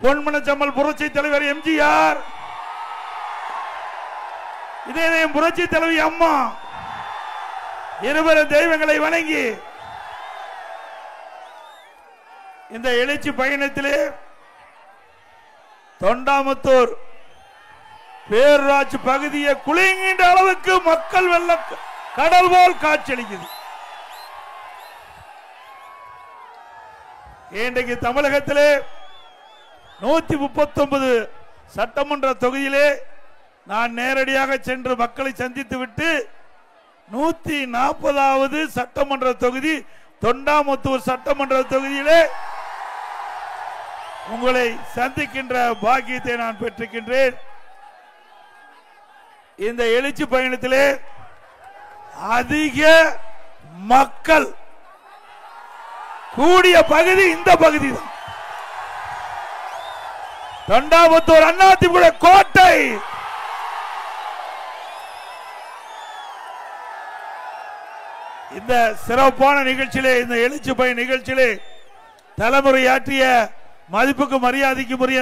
பொன்மனச்சம்மல் புரட்சி தலைவர் எம்ஜிஆர், இதே புரட்சி தலைவி அம்மா இருவரும் தெய்வங்களை வணங்கி இந்த எழுச்சி பயணத்திலே தொண்டாமுத்தூர் பேரூராட்சி பகுதியை குலுங்குகின்ற அளவுக்கு மக்கள் வெள்ள கடல் போல் காட்சியளிக்குது. இன்றைக்கு தமிழகத்திலே 139 சட்டமன்ற தொகுதியிலே நான் நேரடியாக சென்று மக்களை சந்தித்து விட்டு 140வது சட்டமன்ற தொகுதி தொண்டாமுத்தூர் சட்டமன்ற தொகுதியிலே உங்களை சந்திக்கின்ற பாக்கியத்தை நான் பெற்றிருக்கின்றேன். இந்த எழுச்சி பயணத்திலே அதிக மக்கள் கூடிய பகுதி இந்த பகுதி தான். தொண்டாமுத்தூர் அதிமுக கோட்டை. இந்த சிறப்பான நிகழ்ச்சியிலே, இந்த எழுச்சி பயண நிகழ்ச்சியிலே தலைமுறையாற்றிய மதிப்புக்கு மரியாதைக்கு உரிய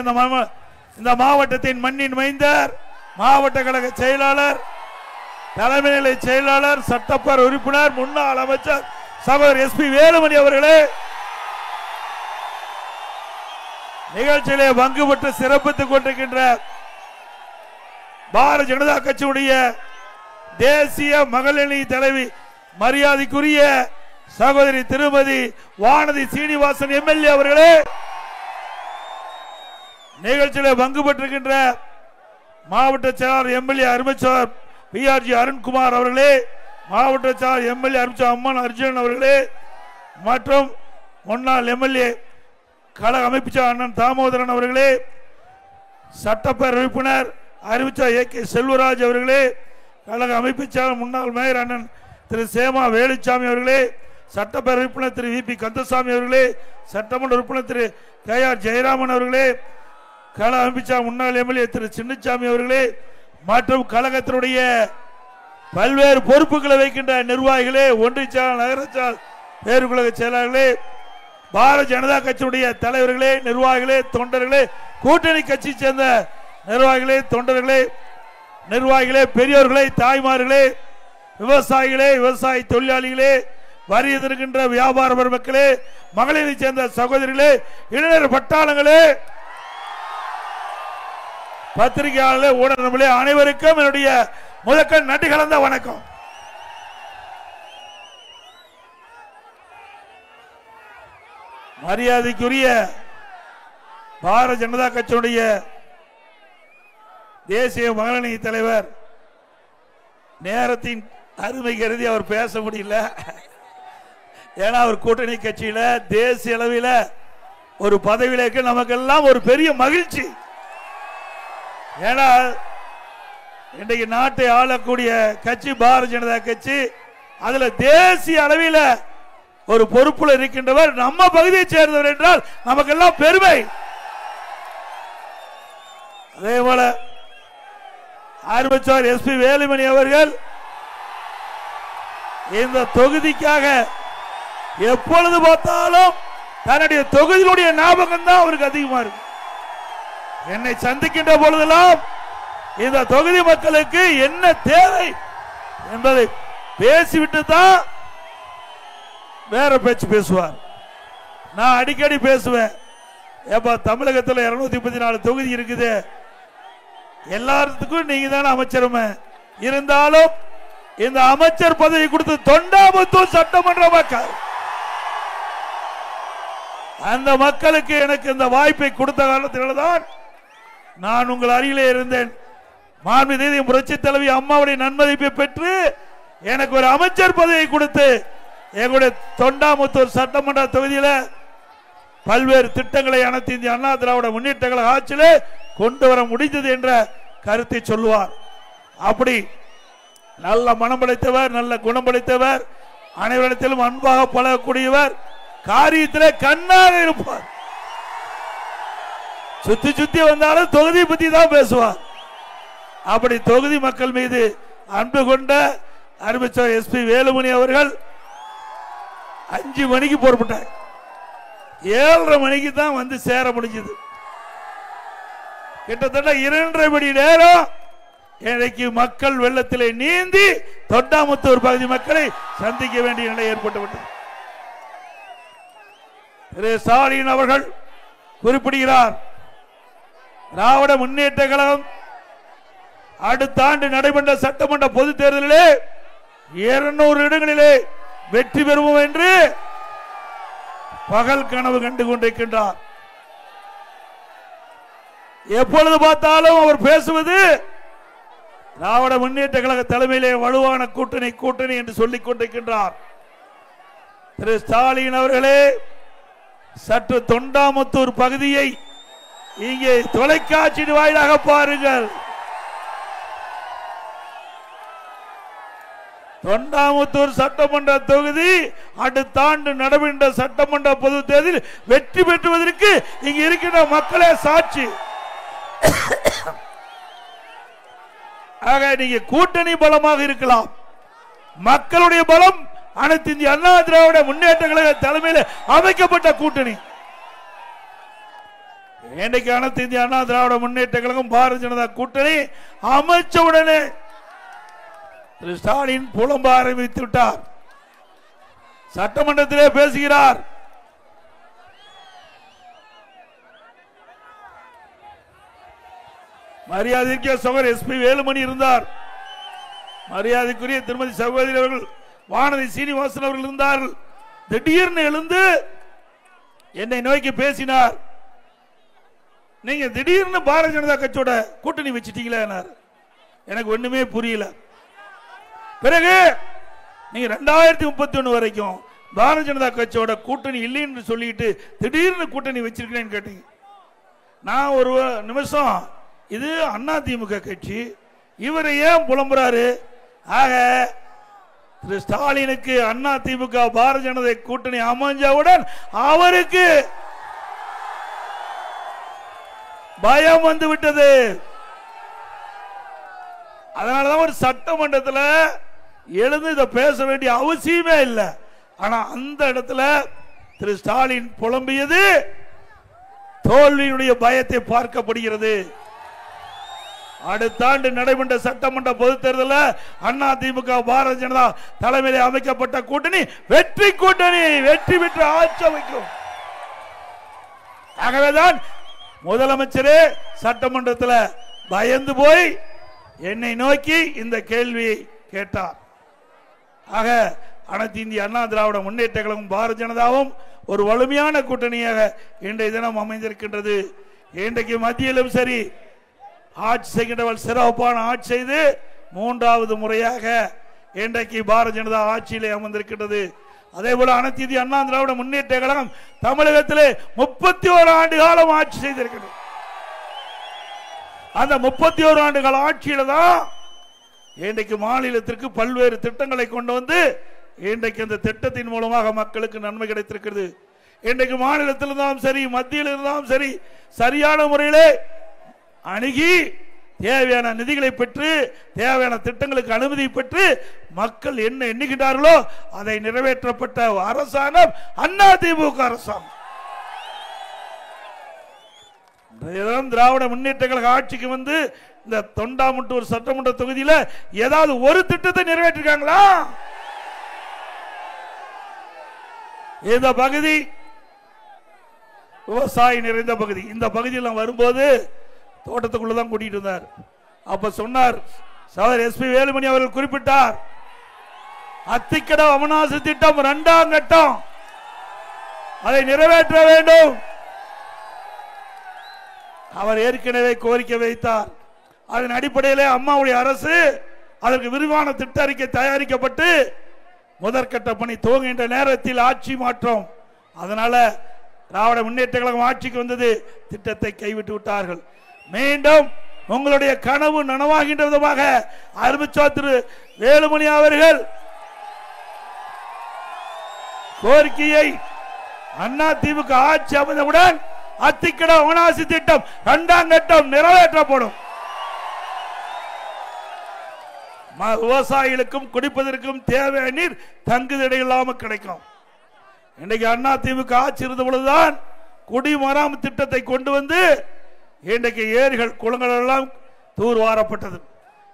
இந்த மாவட்டத்தின் மண்ணின் மைந்தர், மாவட்ட கழக செயலாளர், தலைமை நிலை செயலாளர், சட்டப்பேரவை உறுப்பினர், முன்னாள் அமைச்சர் சகோதரர் எஸ்பி வேலுமணி அவர்களே, நிகழ்ச்சியிலே பங்கு பெற்று சிறப்பித்துக் கொண்டிருக்கின்ற பாரதிய ஜனதா கட்சியுடைய தேசிய மகளிரணி தலைவி மரியாதைக்குரிய சகோதரி திருமதி வானதி சீனிவாசன் எம்எல்ஏ அவர்களே, நிகழ்ச்சியிலே பங்கு பெற்றிருக்கின்ற மாவட்ட செயலாளர் எம்எல்ஏ அருமைச்சர் பிஆர்ஜி அருண்குமார் அவர்களே, மாவட்ட செயலாளர் எம்எல்ஏ அருமைச்சர் அம்மன் அர்ஜுனன் அவர்களே, மற்றும் முன்னாள் எம்எல்ஏ கழக அமைச்சர் அண்ணன் தாமோதரன் அவர்களே, சட்டப்பேரவை உறுப்பினர் அறிவிச்சர் ஏ கே செல்வராஜ் அவர்களே, கழக அமைச்சர் முன்னாள் மேயர் அண்ணன் திரு சேமா வேலுச்சாமி அவர்களே, சட்டப்பேரவை உறுப்பினர் திரு வி.பி. கந்தசாமி அவர்களே, சட்டமன்ற உறுப்பினர் திரு கே.ஆர். ஜெயராமன் அவர்களே, கழக அமைச்சர் முன்னாள் எம்எல்ஏ திரு சின்னசாமி அவர்களே, மற்றும் கழகத்தினுடைய பல்வேறு பொறுப்புகளை வைக்கின்ற நிர்வாகிகளே, ஒன்றிய செயலாளர், நகரச்சால் பேருக்குலக செயலாளர்களே, பாரதிய ஜனதா கட்சியுடைய தலைவர்களே, நிர்வாகிகளே, தொண்டர்களே, கூட்டணி கட்சி சேர்ந்த நிர்வாகிகளே, தொண்டர்களே, நிர்வாகிகளே, பெரியோர்களே, தாய்மார்களே, விவசாயிகளே, விவசாய தொழிலாளிகளே, வரி எதிர்க்கின்ற வியாபார பெருமக்களே, மகளிரை சேர்ந்த சகோதரிகளே, இளைஞர் பட்டாளங்களே, பத்திரிகையாளர்களே, ஊடகங்களே, அனைவருக்கும் என்னுடைய முதற்கண் நன்றி கலந்த வணக்கம். மரியாதைக்குரிய பாரதிய ஜனதா கட்சியுடைய தேசிய மகளிரணி தலைவர், நேரத்தின் அருமை கருதி அவர் பேச முடியல. ஏன்னா அவர் கூட்டணி கட்சியில தேசிய அளவில் ஒரு பதவியிலேக்கு நமக்கெல்லாம் ஒரு பெரிய மகிழ்ச்சி. ஏன்னா இன்றைக்கு நாட்டை ஆளக்கூடிய கட்சி பாரதிய ஜனதா கட்சி, அதுல தேசிய அளவில் ஒரு பொறுப்புல இருக்கின்றவர் நம்ம பகுதியை சேர்ந்தவர் என்றால் நமக்கெல்லாம் பெருமை. அதே போல ஆர்வச்சார் எஸ்பி வேலுமணி அவர்கள் இந்த தொகுதிக்காக எப்பொழுது பார்த்தாலும் தன்னுடைய தொகுதியினுடைய ஞாபகம் தான் அவருக்கு அதிகமா இருக்கு. என்னை சந்திக்கின்ற பொழுதெல்லாம் இந்த தொகுதி மக்களுக்கு என்ன தேவை என்பதை பேசிவிட்டு தான் வேற பேச்சு பேசுவார். நான் அடிக்கடி பேசுவேன், ஏப்பா தமிழகத்தில் 234 தொகுதி இருக்குது, எல்லாத்துக்கும் நீங்க தானே அமைச்சருமே, இருந்தாலும் இந்த அமைச்சர் பதவி கொடுத்து தொண்டாமுத்தூர் சட்டமன்ற மக்கள், அந்த மக்களுக்கு எனக்கு இந்த வாய்ப்பை கொடுத்த காலத்தில்தான் நான் உங்கள் அருகிலே இருந்தேன். மாண்புமிகு புரட்சி தலைவி அம்மாவுடைய நன்மதிப்பை பெற்று எனக்கு ஒரு அமைச்சர் பதவியை கொடுத்து எங்களுடைய தொண்டாமுத்தூர் சட்டமன்ற தொகுதியில் பல்வேறு திட்டங்களை அனைத்து இந்திய அண்ணா திராவிட முன்னேற்ற கழக ஆட்சியிலே கொண்டு வர முடிந்தது என்ற கருத்தை சொல்லுவார். அப்படி நல்ல மனம் படைத்தவர், நல்ல குணம் படைத்தவர், அனைவரிடத்திலும் அன்பாக பழகக்கூடியவர், காரியத்திலே கண்ணாக இருப்பார். சுத்தி சுத்தி வந்தாலும் தொகுதி பத்தி தான் பேசுவார். அப்படி தொகுதி மக்கள் மீது அன்பு கொண்ட அறிவிச்சர் எஸ்பி வேலுமணி அவர்கள் 5 மணிக்கு புறப்பட்டார். 7:30 மணிக்கு தான் வந்து சேர முடிஞ்சது. கிட்டத்தட்ட 2.5 மணி நேரம் இன்றைக்கு மக்கள் வெள்ளத்திலே நீந்தி தொண்டாமுத்தூர் பகுதி மக்களை சந்திக்க வேண்டிய நிலை ஏற்பட்டுவிட்டது. திரு ஸ்டாலின் அவர்கள் குறிப்பிடுகிறார், திராவிட முன்னேற்ற கழகம் அடுத்த ஆண்டு நடைபெற்ற சட்டமன்ற பொது தேர்தலிலே 200 இடங்களிலே வெற்றி பெறுவோம் என்று பகல் கனவு கண்டு கொண்டிருக்கின்றார். எப்பொழுது பார்த்தாலும் அவர் பேசுவது திராவிட முன்னேற்ற கழக தலைமையிலே வலுவான கூட்டணி என்று சொல்லிக் கொண்டிருக்கின்றார். திரு ஸ்டாலின் அவர்களே, சற்று தொண்டாமுத்தூர் பகுதியை இங்கே தொலைக்காட்சி வாயிலாக பாருங்கள். தொண்டாமுத்தூர் சட்டமன்ற தொகுதி அடுத்த ஆண்டு நடைபெற்ற சட்டமன்ற பொது தேர்தலில் வெற்றி பெற்றுவதற்கு இங்கு இருக்கின்ற மக்களே சாட்சி. ஆக நீங்க கூட்டணி பலமாக இருக்கலாம், மக்களுடைய பலம் அனைத்து இந்திய அண்ணா திராவிட முன்னேற்ற கழக தலைமையில் அமைக்கப்பட்ட கூட்டணி. இன்றைக்கு அனைத்து இந்திய அண்ணா திராவிட முன்னேற்ற கழகம் பாரதிய ஜனதா கூட்டணி அமைச்சவுடனே திரு ஸ்டாலின் புலம்ப ஆரம்பித்து விட்டார். சட்டமன்றத்திலே பேசுகிறார். மரியாதைக்குரிய சகோதரர் எஸ்பி வேலுமணி இருந்தார், மரியாதைக்குரிய திருமதி சகோதரி அவர்கள் வானதி சீனிவாசன் அவர்கள் இருந்தார்கள். திடீர்னு எழுந்து என்னை நோக்கி பேசினார், நீங்க திடீர்னு பாரதிய ஜனதா கட்சியோட கூட்டணி வச்சிட்டீங்களா? எனக்கு ஒண்ணுமே புரியல. பிறகு நீங்க 2031 வரைக்கும் பாரதிய ஜனதா கட்சியோட கூட்டணி இல்லைன்னு சொல்லிட்டு திடீர்னு கூட்டணி வச்சிருக்கேன்னு கேட்டீங்க. நான் ஒரு நிமிஷம், இது அண்ணா திமுக கட்சி, இவரை ஏன் புலம்புறாரு? ஆக திரு ஸ்டாலினுக்கு அண்ணா திமுக பாரதிய ஜனதா கூட்டணி அமைஞ்சவுடன் அவருக்கு பயம் வந்து விட்டது. அதனாலதான் ஒரு சட்டமன்றத்தில் எழுந்து இதை பேச வேண்டிய அவசியமே இல்லை. ஆனா அந்த இடத்துல திரு ஸ்டாலின் புலம்பியது தோல்வியினுடைய பயத்தை பார்க்கப்படுகிறது. அடுத்த ஆண்டு நடைபெற்ற சட்டமன்ற பொதுத் தேர்தலில் அண்ணா திமுக பாரதிய ஜனதா தலைமையிலே அமைக்கப்பட்ட கூட்டணி வெற்றி கூட்டணி, வெற்றி பெற்று ஆட்சி அமைக்கும். ஆகவேதான் முதலமைச்சரே சட்டமன்றத்தில் பயந்து போய் என்னை நோக்கி இந்த கேள்வியை கேட்டார். ஆக அனைத்து இந்திய அண்ணா திராவிட முன்னேற்ற கழகம் பாரதிய ஜனதாவும் ஒரு வலிமையான கூட்டணியாக இன்றைய தினம் அமைந்திருக்கின்றது. இன்றைக்கு மத்தியிலும் சரி ஆட்சி செய்கின்றவர்கள் சிறப்பான ஆட்சி செய்து 3வது முறையாக இன்றைக்கு பாரதிய ஜனதா ஆட்சியிலே அமர்ந்திருக்கின்றது. அதே போல அனைத்து இந்திய அண்ணா திராவிட முன்னேற்ற கழகம் தமிழகத்திலே 31 ஆண்டு காலம் ஆட்சி செய்திருக்கிறது. அந்த 31 ஆண்டுகள் ஆட்சியில தான் இன்றைக்கு மாநிலத்திற்கு பல்வேறு திட்டங்களை கொண்டு வந்து இன்றைக்கு அந்த திட்டத்தின் மூலமாக மக்களுக்கு நன்மை கிடைத்திருக்கிறது. இன்றைக்கு மாநிலத்தில் இருந்தாலும் சரி மத்தியில் இருந்தாலும் சரி சரியான முறையிலே அணுகி தேவையான நிதிகளை பெற்று தேவையான திட்டங்களுக்கு அனுமதி பெற்று மக்கள் என்ன எண்ணுகின்றார்களோ அதை நிறைவேற்றப்பட்ட அரசாங்கம் அண்ணா திமுக அரசாங்கம். திராவிட முன்னேற்ற கழக ஆட்சிக்கு வந்து இந்த தொண்டாமுத்தூர் சட்டமன்ற தொகுதியில ஏதாவது ஒரு திட்டத்தை நிறைவேற்றிருக்காங்களா? இந்த பகுதி விவசாயி நிறைந்த பகுதி. இந்த பகுதியில் வரும்போது தோட்டத்துக்குள்ளதான் கூட்டிட்டு இருந்தார். அப்ப சொன்னார், சகோதரர் எஸ்பி வேலுமணி அவர்கள் குறிப்பிட்டார், அத்திக்கட அமனாசி திட்டம் 2ஆம் கட்டம், அதை நிறைவேற்ற வேண்டும். அவர் ஏற்கனவே கோரிக்கை வைத்தார். அதன் அடிப்படையில் அம்மாவுடைய அரசு அதற்கு விரிவான திட்ட அறிக்கை தயாரிக்கப்பட்டு முதற்கட்ட பணி துவங்குகின்ற நேரத்தில் ஆட்சி மாற்றம். அதனால திராவிட முன்னேற்ற கழகம் ஆட்சிக்கு வந்தது, திட்டத்தை கைவிட்டு விட்டார்கள். மீண்டும் உங்களுடைய கனவு நனவாகின்ற விதமாக அருமைச்சோர் திரு வேலுமணி அவர்கள் கோரிக்கையை அண்ணா திமுக ஆட்சி அமைந்தவுடன் அத்திக்கட அவனாசி திட்டம் 2ஆம் கட்டம் நிறைவேற்றப்படும். விவசாயிகளுக்கும் குடிப்பதற்கும் தேவையான நீர் தங்குதடை இல்லாமல் கிடைக்கும். இன்றைக்கு அண்ணா திமுக ஆட்சி இருந்த பொழுதுதான் குடிமராமத்து திட்டத்தை கொண்டு வந்து இன்றைக்கு ஏரிகள் குளங்கள் எல்லாம் தூர்வாரப்பட்டது.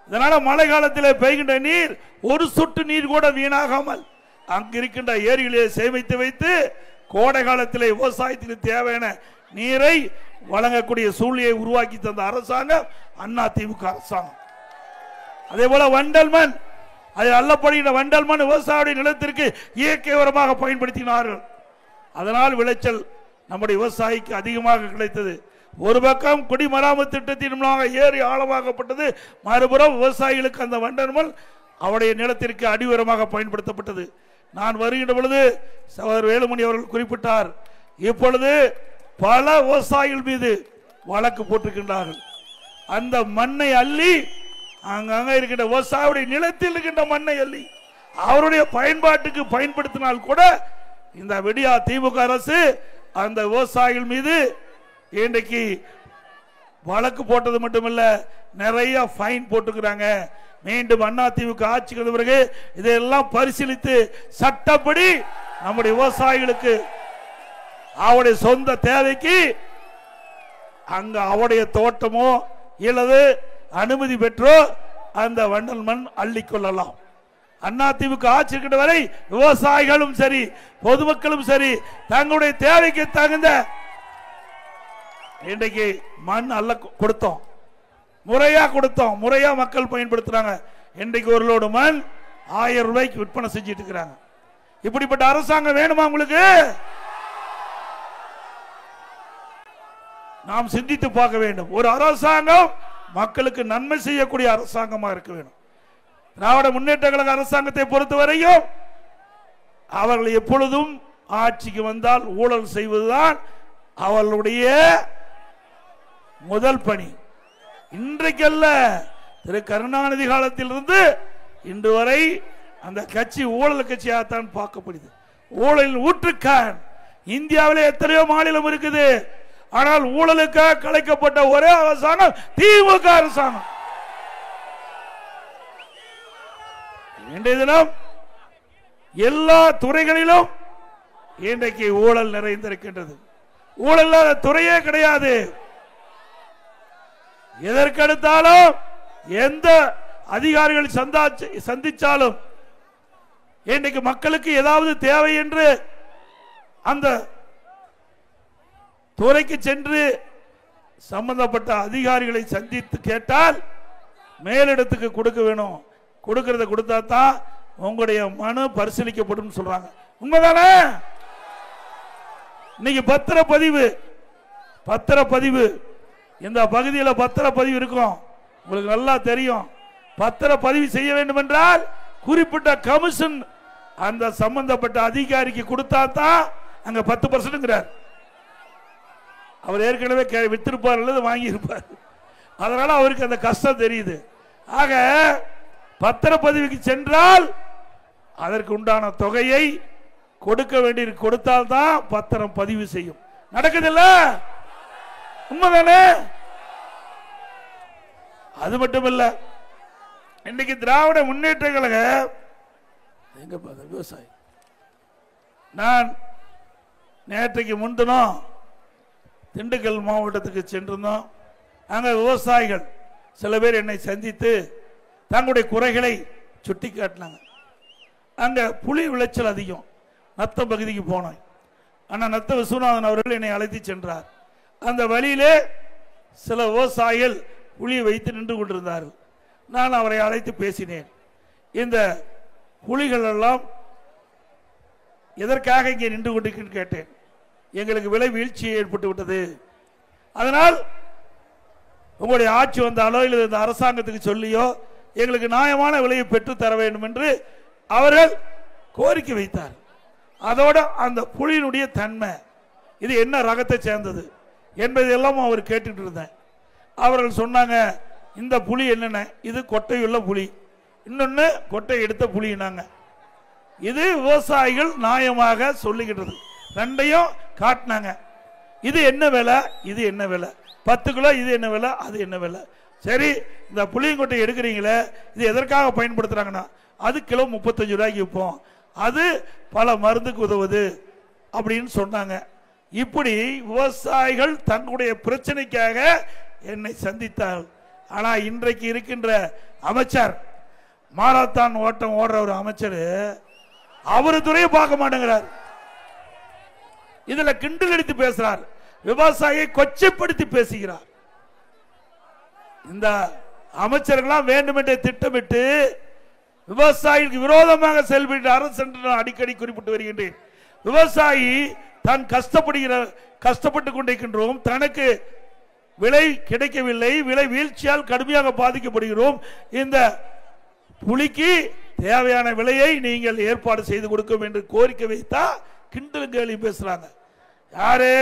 இதனால மழை காலத்தில் பெய்கின்ற நீர் ஒரு சொட்டு நீர் கூட வீணாகாமல் அங்கிருக்கின்ற ஏரிகளை சேமித்து வைத்து கோடை காலத்தில் விவசாயத்துக்கு தேவையான நீரை வழங்கக்கூடிய சூழ்நிலையை உருவாக்கி தந்த அரசாங்கம் அதிமுக அரசாங்கம். அதே போல வண்டல் மண், அதில் அள்ளப்படுகின்ற வண்டல் மண் விவசாய நிலத்திற்கு இயற்கை உரமாக பயன்படுத்தினார்கள். அதனால் விளைச்சல் நம்முடைய விவசாயிக்கு அதிகமாக கிடைத்தது. ஒரு பக்கம் குடிமராமத்து திட்டத்தின் மூலமாக ஏரி ஆழமாக்கப்பட்டது, மறுபுறம் விவசாயிகளுக்கு அந்த வண்டல் மண் அவருடைய நிலத்திற்கு அடியுரமாக பயன்படுத்தப்பட்டது. நான் வருகின்ற பொழுது சகோதரர் வேலுமணி அவர்கள் குறிப்பிட்டார், இப்பொழுது பல விவசாயிகள் மீது வழக்கு போட்டிருக்கின்றார்கள். அந்த மண்ணை அள்ளி அங்கங்க இருக்கின்ற விவசாயியுடைய நிலத்தில் இருக்கின்ற மண்ணை அள்ளி அவருடைய பயன்பாட்டுக்கு பயன்படுத்தினால் கூட இந்த விடியா திமுக அரசு அந்த விவசாயிகள் மீது இன்றைக்கு வழக்கு போட்டது மட்டுமல்ல, நிறைய ஃபைன் போட்டுக்கிறாங்க. மீண்டும் அதிமுக ஆட்சிக்கு வந்த பிறகு இதையெல்லாம் பரிசீலித்து சட்டப்படி நம்முடைய விவசாயிகளுக்கு அவருடைய சொந்த தேவைக்கு அங்க அவருடைய தோட்டமோ இல்லது அனுமதி பெற்றோ அந்த வண்டல் மண் அள்ளிக்கொள்ளலாம். அதிமுக ஆட்சி இருக்கின்ற வரை விவசாயிகளும் சரி பொதுமக்களும் சரி தங்களுடைய தேவைக்கு தகுந்த இன்றைக்கு மண் அள்ள கொடுத்தோம், முறையா கொடுத்தோம், முறையா மக்கள் பயன்படுத்துறாங்க. இன்றைக்கு ஒரு லோடு மண் 1000 ரூபாய்க்கு விற்பனை செஞ்சிட்டு இருக்கிறாங்க. இப்படிப்பட்ட அரசாங்கம் வேணுமா உங்களுக்கு? நாம் சிந்தித்து பார்க்க வேண்டும். ஒரு அரசாங்கம் மக்களுக்கு நன்மை செய்யக்கூடிய அரசாங்கமா இருக்க வேண்டும். திராவிட முன்னேற்ற கழக அரசாங்கத்தை பொறுத்தவரையும் அவர்கள் எப்பொழுதும் ஆட்சிக்கு வந்தால் ஊழல் செய்வதுதான் அவர்களுடைய முதல் பணி. இன்றைக்கல்ல, திரு கருணாநிதி காலத்திலிருந்து இன்று வரை அந்த கட்சி ஊழல் கட்சியாகத்தான் பார்க்கப்படுது. ஊழலின் ஊற்றுக்கான் இந்தியாவிலே எத்தனையோ மாநிலம் இருக்குது, ஆனால் ஊழலுக்காக கலைக்கப்பட்ட ஒரே அரசாங்கம் திமுக அரசாங்கம். இன்றைய தினம் எல்லா துறைகளிலும் இன்றைக்கு ஊழல் நிறைந்திருக்கின்றது. ஊழல் இல்லாத துறையே கிடையாது. எதற்கெடுத்தாலும் எந்த அதிகாரிகள் சந்திச்சாலும் இன்றைக்கு மக்களுக்கு ஏதாவது தேவை என்று அந்த துறைக்கு சென்று சம்பந்தப்பட்ட அதிகாரிகளை சந்தித்து கேட்டால் மேலிடத்துக்கு கொடுக்க வேணும், கொடுக்கறத கொடுத்தா தான் உங்களுடைய மனு பரிசீலிக்கப்படும் சொல்றாங்க. உண்மைதானே? இன்னைக்கு பத்திரப்பதிவு இந்த பகுதியில் பத்திரப்பதிவு இருக்கும், உங்களுக்கு நல்லா தெரியும். பத்திரப்பதிவு செய்ய வேண்டும் என்றால் குறிப்பிட்ட கமிஷன் அந்த சம்பந்தப்பட்ட அதிகாரிக்கு கொடுத்தா தான் அங்க 10%. அவர் ஏற்கனவே வித்திருப்பார் அல்லது வாங்கி இருப்பார், அதனால அவருக்கு அந்த கஷ்டம் தெரியுது. ஆக பத்திரப்பதிவுக்கு சென்றால் அதற்கு உண்டான தொகையை கொடுக்க வேண்டிய கொடுத்தால்தான் பத்திரம் பதிவு செய்யும். நடக்குதில்ல? உண்மைதானே? அது மட்டுமல்ல, இன்னைக்கு திராவிட முன்னேற்ற கழக எங்க விவசாயி, நான் நேற்றைக்கு முன்தினம் திண்டுக்கல் மாவட்டத்துக்கு சென்றிருந்தோம். அங்க விவசாயிகள் சில பேர் என்னை சந்தித்து தங்களுடைய குறைகளை சுட்டி காட்டினாங்க. அங்க புலி விளைச்சல் அதிகம், நத்தம் பகுதிக்கு போனோம். ஆனால் நத்த விஸ்வநாதன் அவர்கள் என்னை அழைத்து சென்றார். அந்த வழியிலே சில விவசாயிகள் புலியை வைத்து நின்று கொண்டிருந்தார்கள். நான் அவரை அழைத்து பேசினேன். இந்த புலிகள் எல்லாம் எதற்காக இங்கே நின்று கொண்டிருக்கிறேன் கேட்டேன். எங்களுக்கு விலை வீழ்ச்சி ஏற்பட்டு விட்டது, அதனால் உங்களுடைய ஆட்சி வந்தாலோ இல்லை இந்த அரசாங்கத்துக்கு சொல்லியோ எங்களுக்கு நியாயமான விலையை பெற்று தர வேண்டும் என்று அவர்கள் கோரிக்கை வைத்தார். அதோட அந்த புலியினுடைய தன்மை, இது என்ன ரகத்தை சேர்ந்தது என்பதெல்லாம் அவர் கேட்டுட்டு இருந்தேன். அவர்கள் சொன்னாங்க, இந்த புலி என்னென்ன, இது கொட்டையுள்ள புலி, இன்னொன்னு கொட்டை எடுத்த புலினாங்க. இது விவசாயிகள் நியாயமாக சொல்லிக்கிட்டது, ரெண்டையும் காட்டினாங்க. இது என்ன விலை, இது என்ன விலை, 10 கிலோ இது என்ன விலை, அது என்ன விலை. சரி, இந்த புளியங்கொட்டை எடுக்கிறீங்களே இது எதற்காக பயன்படுத்துறாங்கன்னா, அது கிலோ 35 ரூபாய்க்கு விற்போம், அது பல மருந்துக்கு உதவுது அப்படின்னு சொன்னாங்க. இப்படி விவசாயிகள் தங்களுடைய பிரச்சனைக்காக என்னை சந்தித்தார். ஆனா இன்றைக்கு இருக்கின்ற அமைச்சர், மாரத்தான் ஓட்டம் ஓடுற ஒரு அமைச்சர், அவரு துறையை பார்க்க மாட்டேங்கிறார். இதுல கிண்டல் அடித்து பேசுறார், விவசாயியை கொச்சைப்படுத்தி பேசுகிறார். இந்த அமைச்சர்களாம் வேண்டுமென்றே திட்டமிட்டு விவசாயிக்கு விரோதமாக செயல்பட்டு அரசு என்று அடிக்கடி குறிப்பிட்டு வருகின்றேன். விவசாயி தான் கஷ்டப்பட்டுக் கொண்டிருக்கின்றோம், தனக்கு விலை கிடைக்கவில்லை, விலை வீழ்ச்சியால் கடுமையாக பாதிக்கப்படுகிறோம். இந்த புலிக்கு தேவையான விலையை நீங்கள் ஏற்பாடு செய்து கொடுக்கும் என்று கோரிக்கை வைத்தா கிண்டல் கேலி பேசுறாங்க. யாரு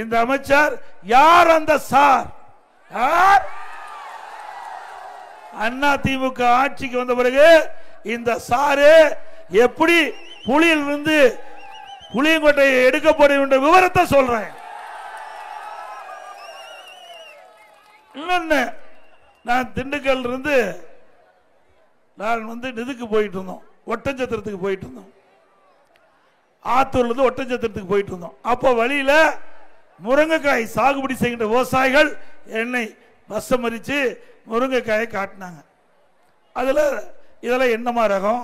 இந்த அமைச்சர்? யார் அந்த சார்? யார்? அண்ணா திமுக ஆட்சிக்கு வந்த பிறகு இந்த சாரு எப்படி புலியிலிருந்து புளியங்கோட்டையை எடுக்கப்படும் என்ற விவரத்தை சொல்றேன். இன்னொன்னு, நான் திண்டுக்கல் இருந்து நான் இதுக்கு போயிட்டு இருந்தோம், ஒட்டஞ்சத்திரத்துக்கு போயிட்டு இருந்தோம். ஆத்தூர்ல இருந்து ஒட்டஞ்சத்திரத்துக்கு போயிட்டு இருந்தோம். அப்போ வழியில முருங்கைக்காய் சாகுபடி செய்கின்ற விவசாயிகள் என்னை பஸ் மறிச்சு முருங்கைக்காயை காட்டினாங்க. அதுல இதெல்லாம் என்னமா ரகம்,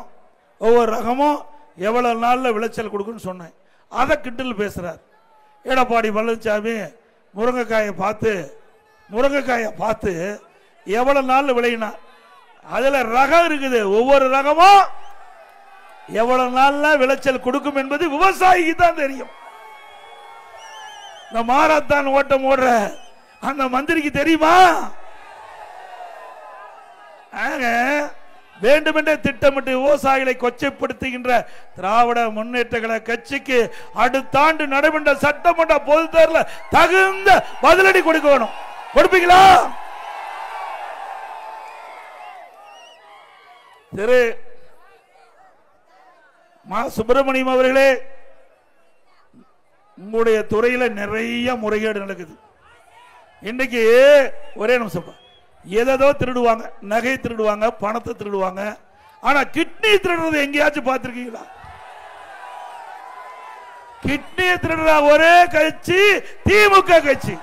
ஒவ்வொரு ரகமும் எவ்வளவு நாள்ல விளைச்சல் கொடுக்குன்னு சொன்னேன். அதை கிண்டல் பேசுறார் எடப்பாடி பழனிசாமி. முருங்கைக்காயை பார்த்து எவ்வளவு நாள் விளையினா, அதுல ரகம் இருக்குது, ஒவ்வொரு ரகமும் எவ்வளவு நாள்ல விளைச்சல் கொடுக்கும் என்பது விவசாயிக்கு தான் தெரியும். இந்த மாரத்தான் ஓட்டம் ஓடுற அந்த மந்திரிக்கு தெரியுமா? வேண்டுமென்றே திட்டமிட்டு விவசாயிகளை கொச்சைப்படுத்துகின்ற திராவிட முன்னேற்ற கழக கட்சிக்கு அடுத்த ஆண்டு நடைபெற்ற சட்டமன்ற பொதுத் தேர்தலில் தகுந்த பதிலடி கொடுக்கணும். கொடுப்பீங்களா? திரு மா சுப்பிரமணியம் அவர்களே, உங்களுடைய துறையில நிறைய முறைகேடு நடக்குது. இன்னைக்கு ஒரே நிமிஷம், ஏதோ திருடுவாங்க, நகை திருடுவாங்க, பணத்தை திருடுவாங்க. ஆனா கிட்னி திருடுறது எங்கேயாச்சும் பார்த்திருக்கீங்களா? கிட்னி திருடுற ஒரே கட்சி திமுக கட்சி.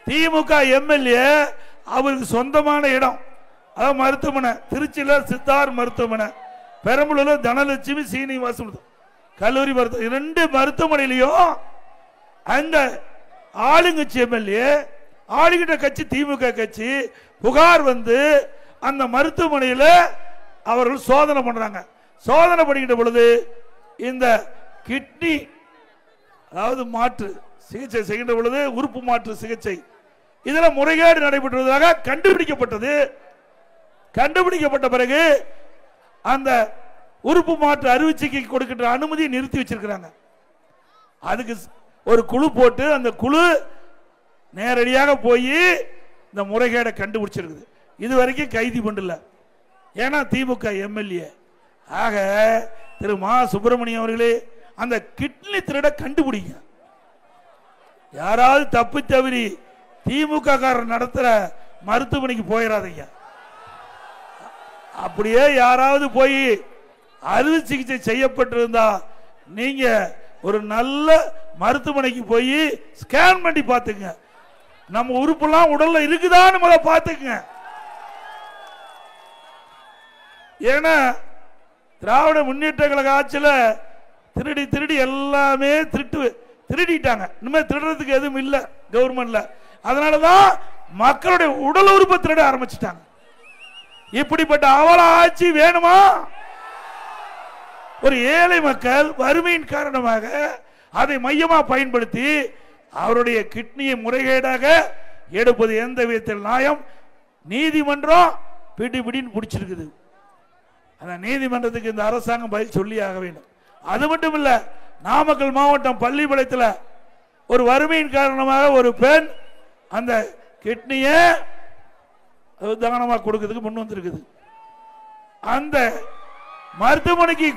திமுக எம்எல்ஏ அவருக்கு சொந்தமான இடம், அதாவது மருத்துவமனை, திருச்சியில சித்தார் மருத்துவமனை, பெரம்பலூர்ல தனலட்சுமி சீனிவாசன் கல்லூரி மருத்துவ, இரண்டு மருத்துவமனையிலையும் அந்த ஆளுங்கட்சி எம்எல்ஏ, ஆளுகிட்ட கட்சி திமுக கட்சி, புகார் வந்து அந்த மருத்துவமனையில் அவர்கள் சோதனை பண்றாங்க. சோதனை பண்ணிக்கிட்ட பொழுது இந்த கிட்னி, அதாவது மாற்று சிகிச்சை செய்கின்ற பொழுது உறுப்பு மாற்று சிகிச்சை, இதுல முறைகேடு நடைபெற்றதாக கண்டுபிடிக்கப்பட்டது. கண்டுபிடிக்கப்பட்ட பிறகு அந்த உறுப்பு மாற்று அறுவை கொடுக்கின்ற அனுமதியை நிறுத்தி வச்சிருக்கிறாங்க. அதுக்கு ஒரு குழு போட்டு அந்த குழு நேரடியாக போய் இந்த முறைகேடை கண்டுபிடிச்சிருக்குது. இதுவரைக்கும் கைது பண்ணல, ஏன்னா திமுக எம்எல்ஏ. ஆக திரு மா சுப்பிரமணியம் அவர்களே, அந்த கிட்னி திருட கண்டுபிடிங்க. யாராவது தப்பு தவறி திமுக காரர் நடத்துற மருத்துவமனைக்கு போயிடாதீங்க. அப்படியே யாராவது போய் அறுவை சிகிச்சை செய்யப்பட்டிருந்தா நீங்க ஒரு நல்ல மருத்துவமனைக்கு போய் ஸ்கேன் பண்ணி பார்த்துங்க, நம்ம உறுப்புலாம் உடல்ல இருக்குதான்னு முதல்ல பார்த்துக்குங்க. ஏன்னா திராவிட முன்னேற்ற கழக ஆட்சியில திருடி திருடி எல்லாமே திருடிட்டாங்க. இனிமே திருடுறதுக்கு எதுவும் இல்லை கவர்மெண்ட்ல. அதனாலதான் மக்களுடைய உடல் உறுப்பை திருட ஆரம்பிச்சுட்டாங்க. இப்படிப்பட்ட அவல ஆட்சி வேணுமா? ஒரு ஏழை மக்கள் வறுமையின் காரணமாக அதை மையமா பயன்படுத்தி அவருடைய கிட்னியை முறைகேடாக எடுப்பது எந்த விதத்தில் நியாயம்? நீதிமன்றம் பிடிபிடின்னு பிடிச்சிருக்குது. அந்த நீதிமன்றத்துக்கு இந்த அரசாங்கம் பதில் சொல்லி ஆக வேண்டும். அது மட்டும் இல்ல, நாமக்கல் மாவட்டம் பள்ளிப்பாளையத்தில் ஒரு வறுமையின் காரணமாக ஒரு பெண் அந்த கிட்னியை தானமாக கொடுக்கிறதுக்கு முன் வந்திருக்குது. அந்த மருத்துவமனைக்கு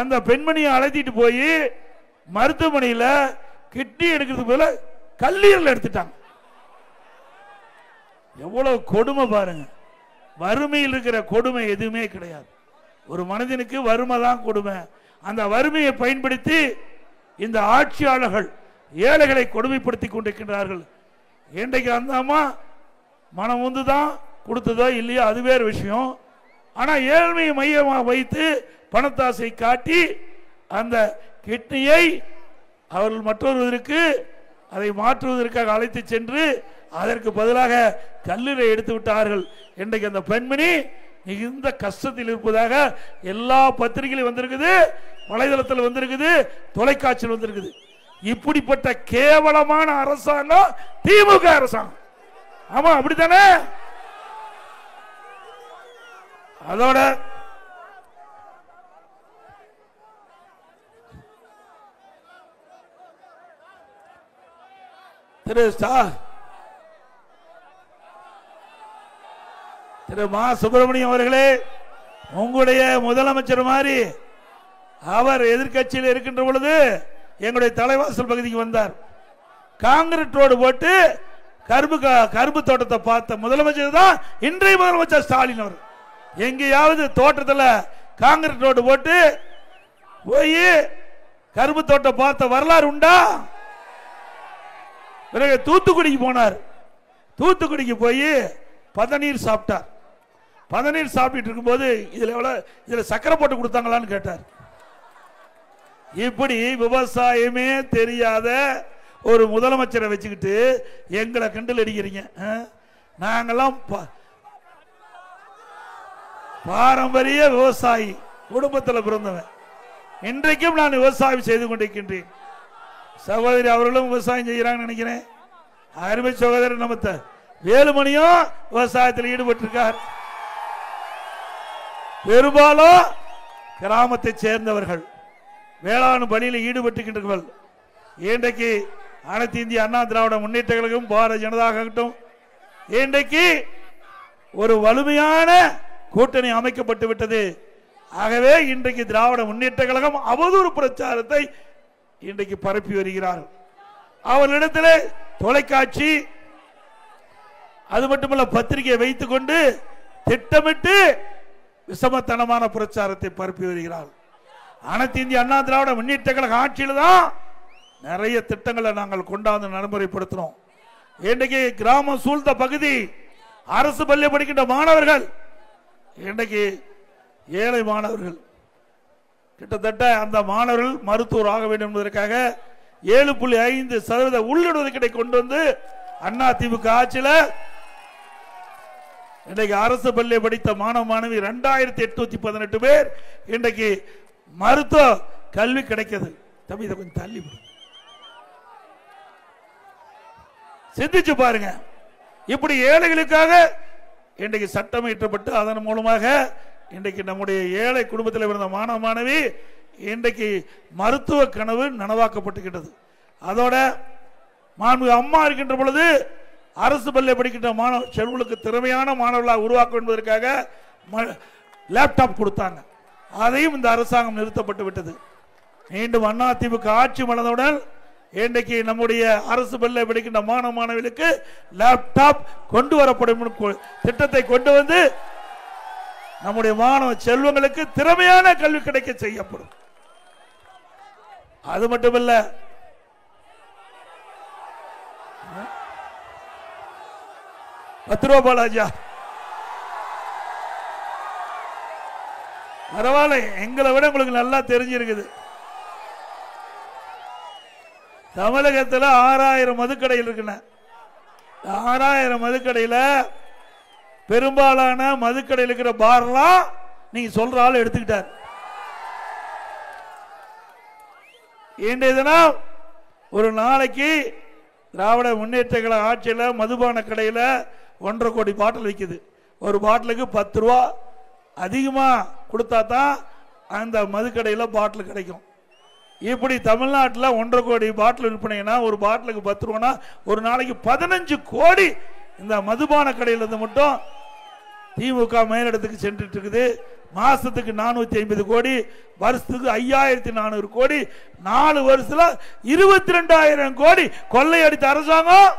அந்த பெண்மணியை அழைத்திட்டு போய் மருத்துவமனையில் கிட்னி எடுக்கிறதுக்கு போல கல்லீரல் எடுத்துட்டாங்க. எவ்வளவு கொடுமை பாருங்க. வறுமையில் இருக்கிற கொடுமை எதுவுமே கிடையாது. ஒரு மனிதனுக்கு வறுமை தான் கொடுமை. அந்த வறுமையை பயன்படுத்தி இந்த ஆட்சியாளர்கள் ஏழைகளை கொடுமைப்படுத்தி கொண்டிருக்கின்றார்கள். இன்றைக்கு அந்த அம்மா மனம் வந்து தான் கொடுத்ததோ இல்லையோ அது வேறு விஷயம். ஆனால் ஏழ்மையை மையமாக வைத்து பணத்தாசை காட்டி அந்த கிட்னியை அவர்கள் மற்றொருவருக்கு அதை மாற்றுவதற்காக அழைத்து சென்று அதற்கு பதிலாக கல்லீரை எடுத்து விட்டார்கள். இன்றைக்கு அந்த பெண்மணி மிகுந்த கஷ்டத்தில் இருப்பதாக எல்லா பத்திரிகையிலும் வந்திருக்குது, வலைதளத்தில் வந்திருக்குது, தொலைக்காட்சியில் வந்திருக்குது. இப்படிப்பட்ட கேவலமான அரசாங்கம் திமுக அரசாங்கம். ஆமா, அப்படித்தானே? அதோட திரு மா சுப்பிரமணியம் அவர்களே, உங்களுடைய முதலமைச்சர் மாதிரி அவர் எதிர்கட்சியில் இருக்கின்ற பொழுது எங்களுடைய தலைவாசல் பகுதிக்கு வந்தார். காங்கிரீட் ரோடு போட்டு கரும்பு தோட்டத்தை பார்த்த முதலமைச்சர் தான் இன்றைய முதலமைச்சர் ஸ்டாலின் அவர். எங்கேயாவது தோட்டத்தில் காங்கிரீட் ரோடு போட்டு போய் கரும்பு தோட்டம் பார்த்த வரலாறு உண்டா? பிறகு தூத்துக்குடிக்கு போனார். தூத்துக்குடிக்கு போய் பதநீர் சாப்பிட்டார். பதநீர் சாப்பிட்டு இருக்கும்போது இதுல சக்கரை போட்டு கொடுத்தாங்களான்னு கேட்டார். இப்படி விவசாயமே தெரியாத ஒரு முதலமைச்சரை வச்சுக்கிட்டு எங்களை கண்டில் அடிக்கிறீங்க. நாங்கெல்லாம் பாரம்பரிய விவசாயி குடும்பத்தில் பிறந்தவன். இன்றைக்கும் நான் விவசாயம் செய்து கொண்டிருக்கின்றேன். சகோதரி அவர்களும் விவசாயம் செய்கிறாங்கன்னு நினைக்கிறேன். அருமை சகோதரர் நம்ம வேலுமணியும் விவசாயத்தில் ஈடுபட்டிருக்கார். பெரும்பாலும் கிராமத்தை சேர்ந்தவர்கள் வேளாண் பணியில் ஈடுபட்டுகின்றவர்கள். இன்றைக்கு அனைத்து இந்திய அண்ணா திராவிட முன்னேற்ற கழகம், பாரதிய ஜனதா ஆகட்டும், இன்றைக்கு ஒரு வலிமையான கூட்டணி அமைக்கப்பட்டு விட்டது. ஆகவே இன்றைக்கு திராவிட முன்னேற்ற கழகம் அவதூறு பிரச்சாரத்தை இன்றைக்கு பரப்பி வருகிறார். அவர்களிடத்தில் தொலைக்காட்சி அது மட்டுமல்ல பத்திரிகை வைத்துக் கொண்டு திட்டமிட்டு விஷமத்தனமான பிரச்சாரத்தை பரப்பி வருகிறார். அனைத்து இந்திய அண்ணா திராவிட முன்னேற்ற கழக ஆட்சியில் தான் நிறைய திட்டங்களை நாங்கள் கொண்டாந்து நடைமுறைப்படுத்தினோம். இன்றைக்கு கிராமம் சூழ்ந்த பகுதி அரசு பள்ளி படிக்கின்ற மாணவர்கள், இன்றைக்கு ஏழை மாணவர்கள், கிட்டத்தட்ட அந்த மாணவர்கள் மருத்துவர் ஆக வேண்டும் என்பதற்காக 7.5% உள்ளிடுவதற்கிடை கொண்டு வந்து அண்ணா திமுக ஆட்சியில் இன்றைக்கு அரசு பள்ளி படித்த மாணவ மாணவி 2818 பேர் இன்றைக்கு மருத்துவ கல்வி கிடைக்கிறது. தம்பி இதை கொஞ்சம் தள்ளி சிந்திச்சு பாருங்க. இப்படி ஏழைகளுக்காக இன்றைக்கு சட்டம் இயற்றப்பட்டு அதன் மூலமாக இன்றைக்கு நம்முடைய ஏழை குடும்பத்தில் இருந்த மாணவ மாணவி இன்றைக்கு மருத்துவ கனவு நனவாக்கப்பட்டுகின்றது. அதோட அம்மா இருக்கின்ற பொழுது அரசு பள்ளி படிக்கின்ற மாணவ செல்வங்களுக்கு திறமையான மாணவர்களாக உருவாக்க என்பதற்காக லேப்டாப் கொடுத்தாங்க. அதையும் இந்த அரசாங்கம் நிறுத்தப்பட்டு விட்டது. மீண்டும் அண்ணா திமுக ஆட்சி மலர்ந்தவுடன் இன்றைக்கு நம்முடைய அரசு பள்ளி படிக்கின்ற மாணவ மாணவிகளுக்கு லேப்டாப் கொண்டு வரப்படும் திட்டத்தை கொண்டு வந்து நம்முடைய மாணவ செல்வங்களுக்கு திறமையான கல்வி கிடைக்க செய்யப்படும். அது மட்டுமல்ல, ₹10 பாலாஜா பரவாயில்ல, எங்களை விட உங்களுக்கு நல்லா தெரிஞ்சிருக்குது. தமிழகத்தில் 6000 மதுக்கடையில் இருக்குன்னு. 6000 மதுக்கடையில் பெரும்பாலான மதுக்கடையில் இருக்கிற பார்லாம் நீங்க சொல்ற ஆள் எடுத்துக்கிட்டார். இன்றைய தினம் ஒரு நாளைக்கு திராவிட முன்னேற்ற கழக ஆட்சியில் மதுபான கடையில் 1.5 கோடி பாட்டில் விற்குது. ஒரு பாட்டிலுக்கு ₹10 அதிகமாக கொடுத்தா தான் அந்த மதுக்கடையில் பாட்டில் கிடைக்கும். இப்படி தமிழ்நாட்டில் 1.5 கோடி பாட்டில் விற்பனைனா ஒரு பாட்டிலுக்கு ₹10 ஒரு நாளைக்கு 15 கோடி இந்த மதுபான கடையில் இருந்து மட்டும் திமுக மேலிடத்துக்கு சென்றுட்டு இருக்குது. மாசத்துக்கு 450 கோடி, வருஷத்துக்கு 5400 கோடி, 4 வருஷத்துல 22,000 கோடி கொள்ளையடித்த அரசாங்கம்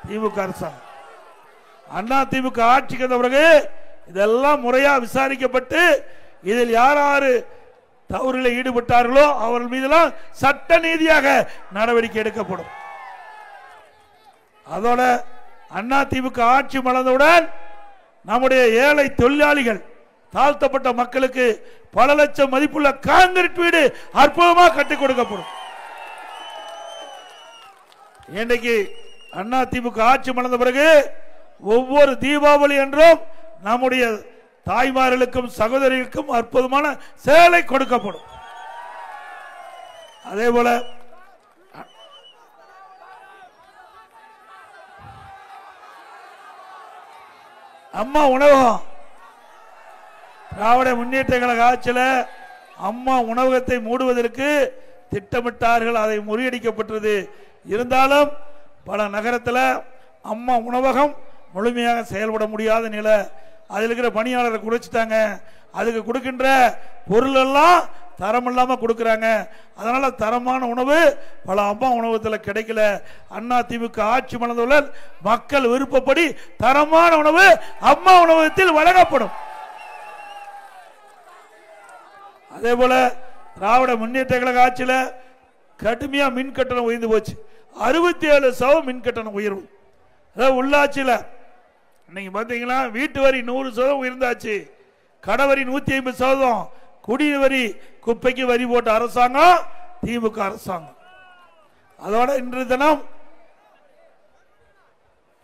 திமுக அரசாங்கம். அண்ணா திமுக ஆட்சிக்கு வந்த பிறகு இதெல்லாம் முறையா விசாரிக்கப்பட்டு இதில் யார் யாரு தவறில் ஈடுபட்டார்களோ அவர்கள் மீதெல்லாம் சட்ட நீதியாக நடவடிக்கை எடுக்கப்படும். அதோட அதிமுக ஆட்சி மலர்ந்தவுடன் நம்முடைய ஏழை தொழிலாளிகள், தாழ்த்தப்பட்ட மக்களுக்கு பல லட்சம் மதிப்புள்ள கான்கிரீட் வீடு அற்புதமாக கட்டிக் கொடுக்கப்படும். இன்றைக்கு அதிமுக ஆட்சி மலர்ந்த பிறகு ஒவ்வொரு தீபாவளி என்றும் நம்முடைய தாய்மார்களுக்கும் சகோதரிகளுக்கும் அற்புதமான சேலை கொடுக்கப்படும். அதே போல அம்மா உணவகம், திராவிட முன்னேற்ற கழக ஆட்சியில் அம்மா உணவகத்தை மூடுவதற்கு திட்டமிட்டார்கள். அதை முறியடிக்கப்பட்டது. இருந்தாலும் பல நகரத்தில் அம்மா உணவகம் முழுமையாக செயல்பட முடியாத நிலை. அதில் இருக்கிற பணியாளரை குறைச்சிட்டாங்க. அதுக்கு கொடுக்கின்ற பொருள் எல்லாம் தரம் இல்லாம கொடுக்கறாங்க. அதனால தரமான உணவு பல அம்மா உணவகத்தில் கிடைக்கல. அதிமுக ஆட்சி மலர்ந்தவுடன் மக்கள் விருப்பப்படி தரமான உணவு அம்மா உணவகத்தில் வழங்கப்படும். அதே போல திராவிட முன்னேற்ற கழக ஆட்சியில் கடுமையா மின் கட்டணம் உயர்ந்து போச்சு. 67% மின் கட்டணம் உயர்வு. அதாவது உள்ளாட்சியில் இன்னைக்கு பார்த்தீங்கன்னா வீட்டு வரி 100% உயர்ந்தாச்சு. கடவரி 150%. குடிநீர் வரி, குப்பைக்கு வரி போட்ட அரசாங்கம் திமுக அரசாங்கம். அதோட இன்று தினம்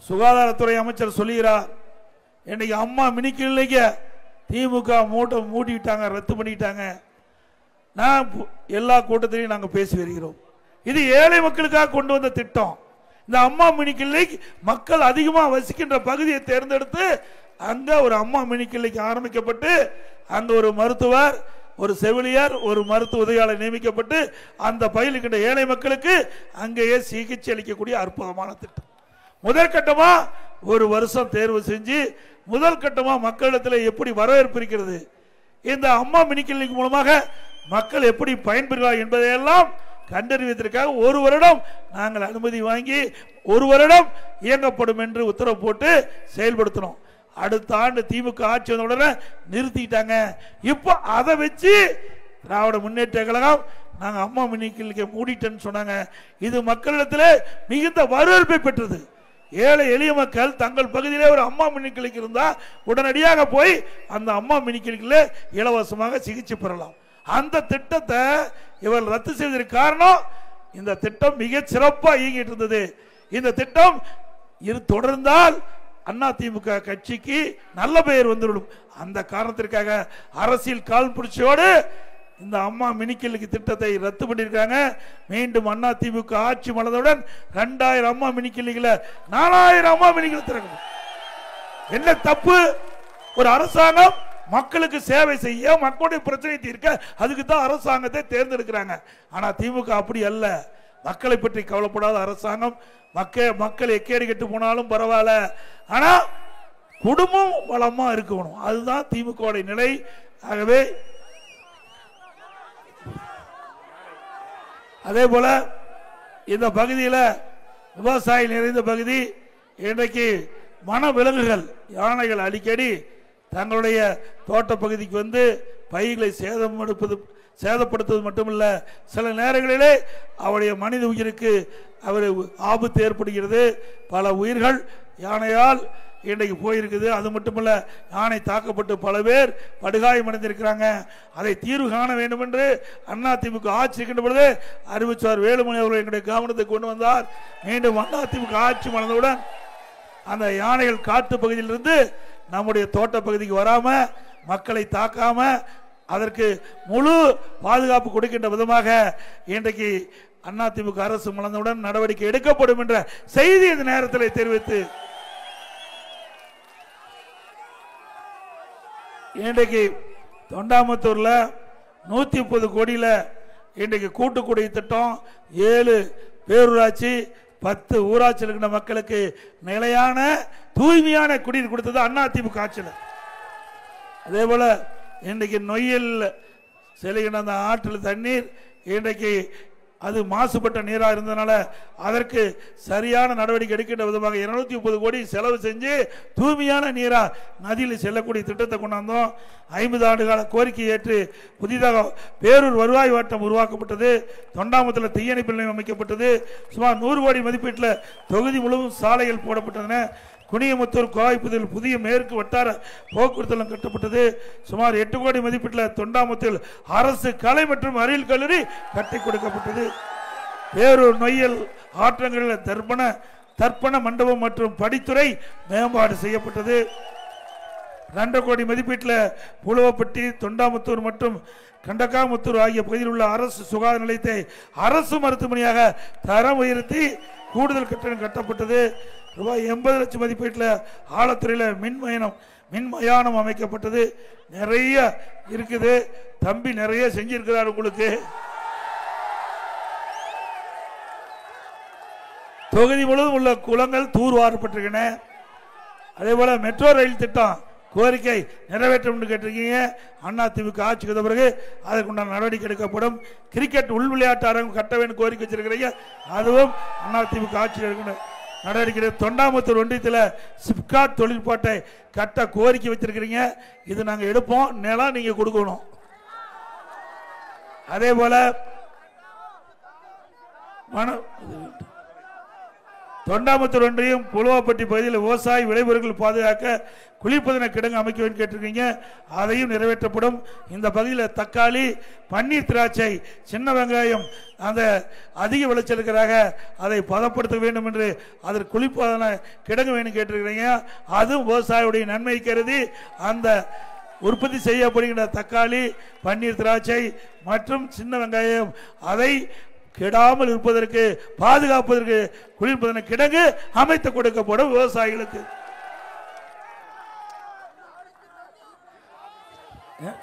சுகாதாரத்துறை அமைச்சர் சொல்லுகிறார், இன்னைக்கு அம்மா மினி கிளினிக்க திமுக மூடிட்டாங்க, ரத்து பண்ணிட்டாங்க. நான் எல்லா கூட்டத்திலையும் நாங்கள் பேசி வருகிறோம். இது ஏழை மக்களுக்காக கொண்டு வந்த திட்டம். இந்த அம்மா மினி கிளினிக் மக்கள் அதிகமாக வசிக்கின்ற பகுதியை தேர்ந்தெடுத்து அங்க ஒரு அம்மா மினி கிளினிக் ஆரம்பிக்கப்பட்டு அங்க ஒரு மருத்துவர், ஒரு செவிலியர், ஒரு மருத்துவ உதவியாளர் நியமிக்கப்பட்டு அந்த பயிலுக்கின்ற ஏழை மக்களுக்கு அங்கேயே சிகிச்சை அளிக்கக்கூடிய அற்புதமான திட்டம். முதற்கட்டமா ஒரு வருஷம் தேர்வு செஞ்சு முதல் கட்டமா மக்களிடத்தில் எப்படி வரவேற்பு இருக்கிறது, இந்த அம்மா மினி கிளினிக் மூலமாக மக்கள் எப்படி பயன்பெறுகிறார் என்பதையெல்லாம் கண்டறிவதற்காக ஒரு வருடம் நாங்கள் அனுமதி வாங்கி ஒரு வருடம் இயங்கப்படும் என்று உத்தரவு போட்டு செயல்படுத்தினோம். அடுத்த ஆண்டு திமுக ஆட்சி வந்த உடனே நிறுத்திட்டாங்க. இப்போ அதை வச்சு திராவிட முன்னேற்ற கழகம் நாங்கள் அம்மா மினி கிளினிக்கை மூடிட்டேன்னு சொன்னாங்க. இது மக்களிடத்தில் மிகுந்த வரவேற்பை பெற்றது. ஏழை எளிய மக்கள் தங்கள் பகுதியிலே ஒரு அம்மா மினி கிளினிக் இருந்தால் உடனடியாக போய் அந்த அம்மா மினி கிளினிக்கில் இலவசமாக சிகிச்சை பெறலாம். அந்த திட்டத்தை இவர் ரத்து செய்வதற்கு காரணம், இந்த திட்டம் மிக சிறப்பாக இயங்கிட்டு இருந்தது. இந்த திட்டம் தொடர்ந்தால் அதிமுக கட்சிக்கு நல்ல பெயர் வந்துவிடும். அந்த காரணத்திற்காக அரசியல் கால் பிடிச்சோடு இந்த அம்மா மினி கிளினிக் திட்டத்தை ரத்து பண்ணியிருக்காங்க. மீண்டும் அதிமுக ஆட்சி மலர்ந்தவுடன் 2000 அம்மா மினி கிளினிக்ல 4000 அம்மா மினி கிளினிக் திறக்கணும். என்ன தப்பு? ஒரு அரசாங்கம் மக்களுக்கு சேவை செய்ய, மக்களுடைய பிரச்சனை தீர்க்க, அதுக்கு தான் அரசாங்கத்தை தேர்ந்தெடுக்கிறாங்க. ஆனா திமுக அப்படி அல்ல. மக்களை பற்றி கவலைப்படாத அரசாங்கம். மக்கள் எக்கேடு கெட்டு போனாலும் பரவாயில்ல, ஆனா குடும்பம் வளமா இருக்கணும். அதுதான் திமுக நிலை. ஆகவே அதே போல இந்த பகுதியில் விவசாயி நிறைந்த பகுதி. இன்றைக்கு வன விலங்குகள், யானைகள் அடிக்கடி தங்களுடைய தோட்ட பகுதிக்கு வந்து பயிர்களை சேதப்படுத்துவது மட்டுமல்ல, சில நேரங்களிலே அவருடைய மனித உயிருக்கு ஆபத்து ஏற்படுகிறது. பல உயிர்கள் யானையால் இன்றைக்கு போயிருக்குது. அது மட்டுமல்ல, யானை தாக்கப்பட்டு பல பேர் படுகாயமடைந்திருக்கிறாங்க. அதை தீர்வு காண வேண்டும் என்று அதிமுக ஆட்சி இருக்கின்ற பொழுது அறிவிச்சார் வேலுமணி அவர்கள் எங்களுடைய கவனத்தை கொண்டு வந்தார். மீண்டும் அதிமுக ஆட்சி மலர்ந்தவுடன் அந்த யானைகள் காட்டு பகுதியிலிருந்து நம்முடைய தோட்ட பகுதிக்கு வராம, மக்களை தாக்காம, அதற்கு முழு பாதுகாப்பு கொடுக்கின்ற விதமாக இன்றைக்கு அதிமுக அரசு மலர்ந்தவுடன் நடவடிக்கை எடுக்கப்படும் என்ற செய்தி இந்த நேரத்தில் தெரிவித்து, இன்றைக்கு தொண்டாமுத்தூர்ல 130 கோடியில இன்றைக்கு கூட்டுக்குடி திட்டம், 7 பேரூராட்சி, 10 ஊராட்சியில் இருக்கிற மக்களுக்கு நிலையான தூய்மையான குடிநீர் கொடுத்தது அதிமுக ஆட்சியில். அதே போல இன்றைக்கு நொய்யல் செல்கின்ற அந்த ஆற்றில் தண்ணீர் இன்றைக்கு அது மாசுபட்ட நீராக இருந்ததுனால அதற்கு சரியான நடவடிக்கை எடுக்கின்ற விதமாக 230 கோடி செலவு செஞ்சு தூய்மையான நீரா நதியில் செல்லக்கூடிய திட்டத்தை கொண்டாந்தோம். 50 ஆண்டுகால கோரிக்கை ஏற்று புதிதாக பேரூர் வருவாய் வட்டம் உருவாக்கப்பட்டது. தொண்டாமுத்தூரில் தீயணைப்பு நிலையம் அமைக்கப்பட்டது. சுமார் 100 கோடி மதிப்பீட்டில் தொகுதி முழுவதும் சாலைகள் போடப்பட்டன. குனியமுத்தூர் கோவைப்புதில் புதிய மேற்கு வட்டார போக்குவரத்து கட்டப்பட்டது. சுமார் 8 கோடி மதிப்பீட்டில் தொண்டாமுத்தூர் அரசு கலை மற்றும் அறிவியல் கல்லூரி கட்டி கொடுக்கப்பட்டது. பேரூர் நொய்யல் ஆற்றங்களில் தர்ப்பண மண்டபம் மற்றும் படித்துறை மேம்பாடு செய்யப்பட்டது. 2 கோடி மதிப்பீட்டில் புலுவப்பட்டி, தொண்டாமுத்தூர் மற்றும் கண்டக்காமுத்தூர் ஆகிய பகுதியில் உள்ள அரசு சுகாதார நிலையத்தை அரசு மருத்துவமனையாக தரம் உயர்த்தி கூடுதல் கட்டணம் கட்டப்பட்டது. ரூபாய் 80 லட்சம் மதிப்பீட்டில் ஆழத்துறையில் மின்மயானம் அமைக்கப்பட்டது. நிறைய இருக்குது தம்பி, நிறைய செஞ்சிருக்கிறார். உங்களுக்கு தொகுதி முழுவதும் உள்ள குளங்கள் தூர்வாரப்பட்டிருக்கின்றன. அதே போல மெட்ரோ ரயில் திட்டம் கோரிக்கை நிறைவேற்றும் கேட்டிருக்கீங்க. அதிமுக ஆட்சிக்கு வந்த பிறகு அதற்குண்டான நடவடிக்கை எடுக்கப்படும். கிரிக்கெட் உள் விளையாட்டு அரங்கம் கட்ட வேண்டும் கோரிக்கை வச்சிருக்கிறீங்க. அதுவும் அதிமுக ஆட்சியில் இருக்கிற நடவடிக்கை. தொண்டாமுத்தூர் ஒன்றியத்தில் சிப்காட் தொழிற்பாட்டை கட்ட கோரிக்கை வச்சிருக்கிறீங்க. இது நாங்கள் எடுப்போம். நிலம் நீங்க கொடுக்கணும். அதே போல தொண்டாமுத்தூர் ஒன்றியம் புலுவாப்பட்டி பகுதியில் விவசாய விளைபொருட்கள் பாதுகாக்க குளிர்பதன கிடங்கு அமைக்க வேண்டும் கேட்டிருக்கீங்க. அதையும் நிறைவேற்றப்படும். இந்த பகுதியில் தக்காளி, பன்னீர் திராட்சை, சின்ன வெங்காயம் அந்த அதிக விளைச்சலுக்காக அதை பதப்படுத்த வேண்டும் என்று அதற்கு குளிர்பதன கிடங்கு வேண்டும் கேட்டிருக்கிறீங்க. அதுவும் விவசாயியுடைய நன்மை கருதி அந்த உற்பத்தி செய்யப்படுகின்ற தக்காளி, பன்னீர் திராட்சை மற்றும் சின்ன வெங்காயம் அதை கெடாமல் இருப்பதற்கு பாதுகாப்பதற்கு குளிர்பதன கிடங்கு அமைத்து கொடுக்கப்படும் விவசாயிகளுக்கு.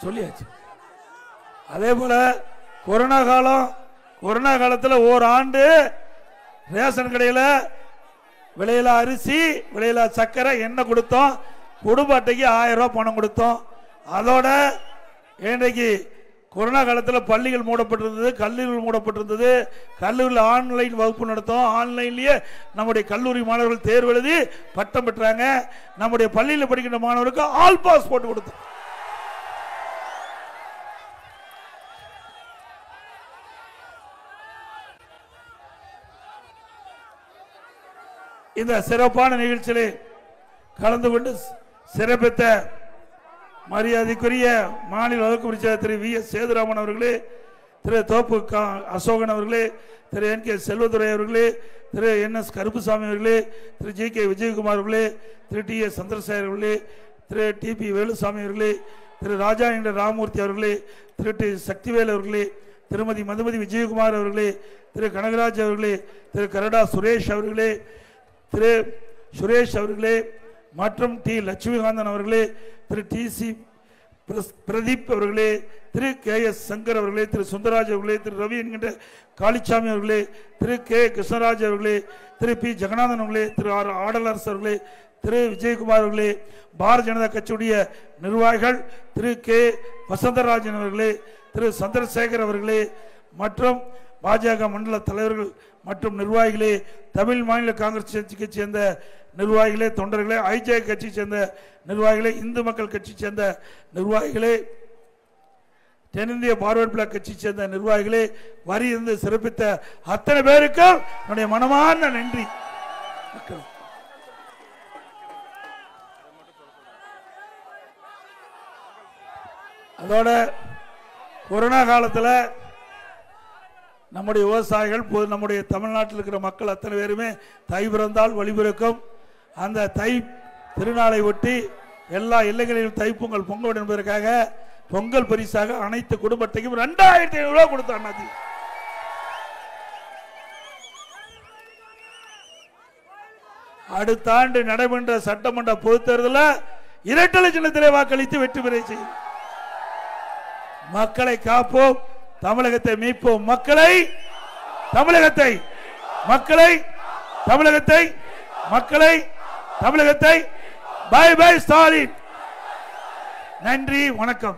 சொல்லியாச்சு. அதே போல கொரோனா காலத்தில் ஓராண்டு ரேஷன் கடையில் விலையில அரிசி, விலையில சக்கரை, எண்ணெய் கொடுத்தோம். குடும்ப அட்டைக்கு 1000 ரூபாய் பணம் கொடுத்தோம். அதோட இன்றைக்கு கொரோனா காலத்தில் பள்ளிகள் மூடப்பட்டிருந்தது, கல்லூரிகள் மூடப்பட்டிருந்தது. கல்லூரியில் ஆன்லைன் வகுப்பு நடத்தோம். ஆன்லைன்லேயே நம்முடைய கல்லூரி மாணவர்கள் தேர்வு எழுதி பட்டம் பெற்றாங்க. நம்முடைய பள்ளியில் படிக்கின்ற மாணவருக்கு ஆல் பாஸ் போட்டு கொடுத்தோம். இந்த சிறப்பான நிகழ்ச்சியிலே கலந்து கொண்டு சிறப்பித்த மரியாதைக்குரிய மாநில வழக்கு அமைச்சர் திரு வி.எஸ். சேதுராமன் அவர்களே, திரு தோப்பு அசோகன் அவர்களே, திரு என்.கே. செல்வதுரை அவர்களே, திரு என்.எஸ். கருப்புசாமி அவர்களே, திரு ஜி.கே. விஜயகுமார் அவர்களே, திரு டி.எஸ். சந்திரசேகர் அவர்களே, திரு டி.பி. வேலுசாமி அவர்களே, திரு ராஜா என்ற ராமூர்த்தி அவர்களே, திரு டி. சக்திவேல் அவர்களே, திருமதி மதுமதி விஜயகுமார் அவர்களே, திரு கனகராஜ் அவர்களே, திரு கரடா சுரேஷ் அவர்களே, திரு சுரேஷ் அவர்களே மற்றும் டி. லட்சுமிகாந்தன் அவர்களே, திரு டி.சி. பிரதீப் அவர்களே, திரு கே.எஸ். சங்கர் அவர்களே, திரு சுந்தரராஜ் அவர்களே, திரு ரவி என்கின்ற காளிச்சாமி அவர்களே, திரு கே. கிருஷ்ணராஜ் அவர்களே, திரு பி. ஜெகநாதன் அவர்களே, திரு ஆர். ஆடலரசு அவர்களே, திரு விஜயகுமார் அவர்களே, பாரதிய ஜனதா கட்சியுடைய நிர்வாகிகள் திரு கே. வசந்தராஜன் அவர்களே, திரு சந்திரசேகர் அவர்களே மற்றும் பாஜக மண்டல தலைவர்கள் மற்றும் நிர்வாகிகளே, தமிழ் மாநில காங்கிரஸ் கட்சியை சேர்ந்த நிர்வாகிகளே, தொண்டர்களே, ஐஜே கட்சியை சேர்ந்த நிர்வாகிகளே, இந்து மக்கள் கட்சியை சேர்ந்த நிர்வாகிகளே, தென்னிந்திய பார்வர்ட் பிளாக் கட்சியை சேர்ந்த நிர்வாகிகளே, வரி இருந்து சிறப்பித்த அத்தனை பேருக்கும் என்னுடைய மனமார்ந்த நன்றி. அதோட கொரோனா காலத்தில் நம்முடைய விவசாயிகள், நம்முடைய தமிழ்நாட்டில் இருக்கிற மக்கள் அத்தனை பேருமே தை பிறந்தால் வழிபிறக்கும் அந்த தை திருநாளை ஒட்டி எல்லா இல்லங்களிலும் தைப்பொங்கல் பொங்கல் என்பதற்காக பொங்கல் பரிசாக அனைத்து குடும்ப அட்டைக்கும் 2500 ரூபாய் கொடுத்தாங்க. அடுத்த ஆண்டு நடைபெற்ற சட்டமன்ற பொதுத் தேர்தலில் இரட்டை சின்னத்திலே வாக்களித்து வெற்றி பெற செய்யும். மக்களை காப்போம், தமிழகத்தை மீட்போம். மக்களை தமிழகத்தை பை பை ஸ்டாலின். நன்றி, வணக்கம்.